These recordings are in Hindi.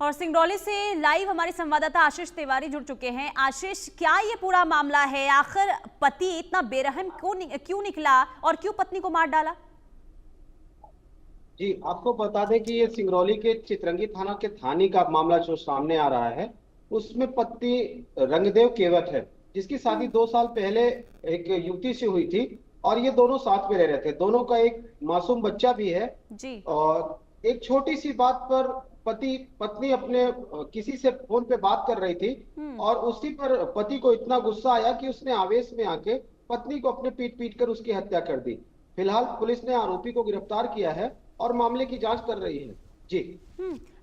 और सिंगरौली से लाइव हमारे संवाददाता आशीष तिवारी जुड़ चुके हैं। आशीष, क्या ये पूरा मामला है? आखिर पति इतना बेरहम क्यों निकला और क्यों पत्नी को मार डाला? जी, आपको बता दें कि ये सिंगरौली के चितरंगी थाना के थाने का मामला जो सामने आ रहा है, उसमें पति रंगदेव केवट है, जिसकी शादी 2 साल पहले एक युवती से हुई थी और ये दोनों साथ में रह रहे थे। दोनों का एक मासूम बच्चा भी है जी। और एक छोटी सी बात पर पति पत्नी अपने किसी से फोन पे बात कर रही थी और उसी पर पति को इतना गुस्सा आया कि उसने आवेश में आके पत्नी को अपने पीट पीट कर उसकी हत्या कर दी। फिलहाल पुलिस ने आरोपी को गिरफ्तार किया है और मामले की जांच कर रही है। जी।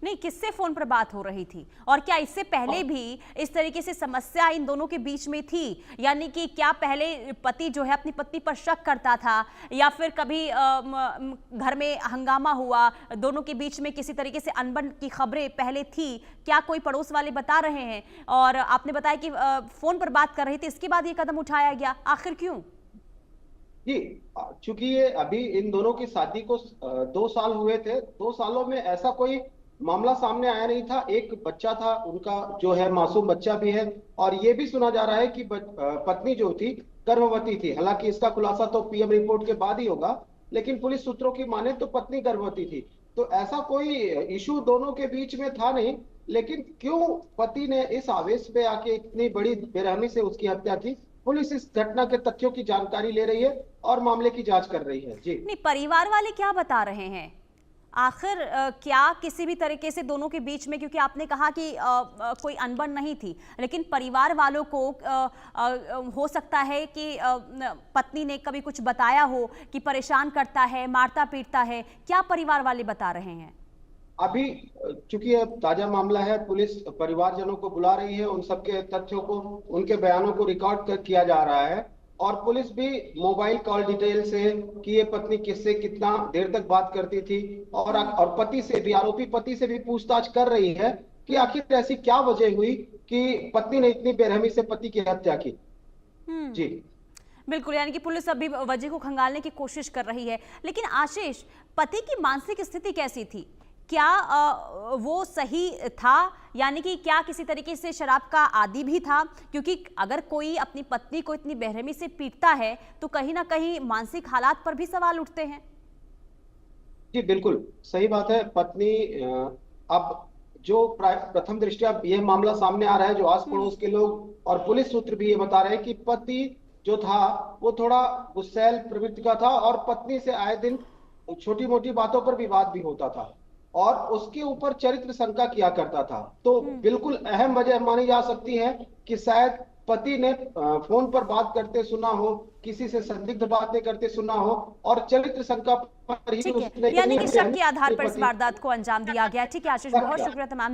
नहीं, किससे फोन पर बात हो रही थी और क्या इससे पहले भी इस तरीके से समस्या इन दोनों के बीच में थी? यानी कि क्या पहले पति जो है अपनी पत्नी पर शक करता था या फिर कभी घर में हंगामा हुआ, दोनों के बीच में किसी तरीके से अनबन की खबरें पहले थी? क्या कोई पड़ोस वाले बता रहे हैं? और आपने बताया कि फोन पर बात कर रही थी, इसके बाद ये कदम उठाया गया, आखिर क्यों? जी, चूंकि ये अभी इन दोनों की शादी को 2 साल हुए थे। 2 सालों में ऐसा कोई मामला सामने आया नहीं था। एक बच्चा था उनका, जो है मासूम बच्चा भी है और ये भी सुना जा रहा है कि पत्नी जो थी गर्भवती थी। हालांकि इसका खुलासा तो पीएम रिपोर्ट के बाद ही होगा, लेकिन पुलिस सूत्रों की माने तो पत्नी गर्भवती थी। तो ऐसा कोई इशू दोनों के बीच में था नहीं, लेकिन क्यों पति ने इस आवेश पे आके इतनी बड़ी बेरहमी से उसकी हत्या की, पुलिस इस घटना के तथ्यों की जानकारी ले रही है और मामले की जांच कर रही है। जी नहीं, परिवार वाले क्या बता रहे हैं? आखिर क्या किसी भी तरीके से दोनों के बीच में, क्योंकि आपने कहा कि कोई अनबन नहीं थी, लेकिन परिवार वालों को हो सकता है कि पत्नी ने कभी कुछ बताया हो कि परेशान करता है, मारता पीटता है, क्या परिवार वाले बता रहे हैं? अभी चूंकि अब ताजा मामला है, पुलिस परिवारजनों को बुला रही है, उन सबके तथ्यों को, उनके बयानों को रिकॉर्ड किया जा रहा है और पुलिस भी मोबाइल कॉल डिटेल से कि ये पत्नी किससे कितना देर तक बात करती थी और पति से भी, आरोपी पति से भी पूछताछ कर रही है कि आखिर ऐसी क्या वजह हुई कि पत्नी ने इतनी बेरहमी से पति की हत्या की। जी बिल्कुल, यानी कि पुलिस अभी वजह को खंगालने की कोशिश कर रही है। लेकिन आशीष, पति की मानसिक स्थिति कैसी थी? क्या वो सही था? यानी कि क्या किसी तरीके से शराब का आदी भी था? क्योंकि अगर कोई अपनी पत्नी को इतनी बेरहमी से पीटता है तो कहीं ना कहीं मानसिक हालात पर भी सवाल उठते हैं। जी, बिल्कुल सही बात है। पत्नी अब जो प्रथम दृष्टया यह मामला सामने आ रहा है, जो आस पड़ोस के लोग और पुलिस सूत्र भी ये बता रहे हैं कि पति जो था वो थोड़ा गुस्सैल प्रवृत्ति का था और पत्नी से आए दिन छोटी मोटी बातों पर विवाद भी होता था और उसके ऊपर चरित्र शंका किया करता था। तो बिल्कुल अहम वजह मानी जा सकती है कि शायद पति ने फोन पर बात करते सुना हो, किसी से संदिग्ध बातें करते सुना हो और चरित्र शंका पर ही ठीक है, उसने, यानी कि शक के आधार पर इस वारदात को अंजाम दिया गया। ठीक है आशीष, बहुत शुक्रिया तमाम